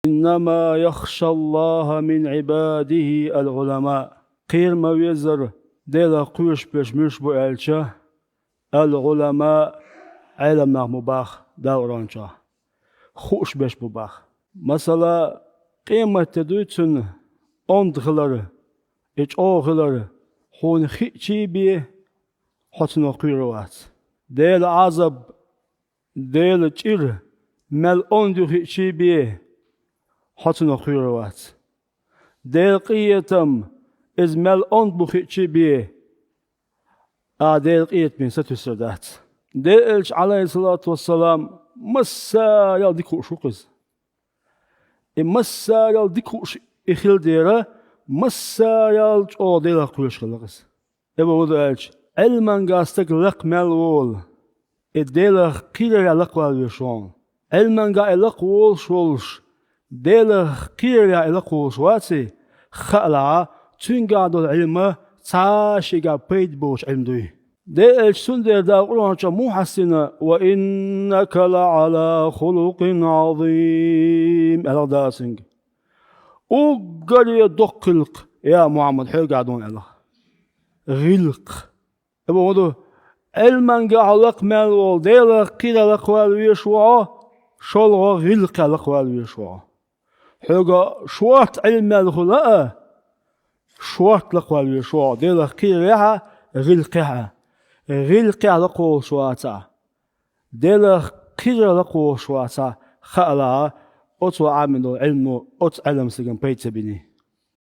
إنما يخشى الله من عباده العلماء. قير ما ويزر ديلا قوش بش مش بو ألشا العلماء علم مباخ دورانشا خوش بش مباخ. مثلا قيمة تدوتن أندغلر إج أوغلر هون خيتشي بيه حتنو قيروات ديل عزب ديل تشير مل أندو خيتشي بيه حتنو قيروات ديل قيتم إز مل أندو خيتشي بيه ديل قيت من ستو سردات ديل عليه الصلاة والسلام مسا يال ديكو شوقز مسا يال ديكو إخيل ديرا مسا يال أو ديلا قوش خلقز إبا ودو ألش علمان قاستك لق ملول إديلا قيرا لق والوشون علمان قا لق والشولش ديلا قيرا لق والشواتي خلع تنقادو العلم تاشي قا بيد بوش علم دوي دي ألش سندر دا قرآن مو حسنا وإنك لعلى خلق عظيم ألا داسنج وقال دقلق يا محمد حيو قاعدون الله غلق أبو ودو علمان قاعلق مالول ديلا قيل لقوال ويشوع شلغ غلق لقوال ويشوع حيو شوات علم الخلاء شوات لقوال ويشوع ديلا قيل لها غلقها غلق لقوال شواتا ديلا قيل لقوال شواتا خألا أتوا عامل علم أت علم سجن بيت بني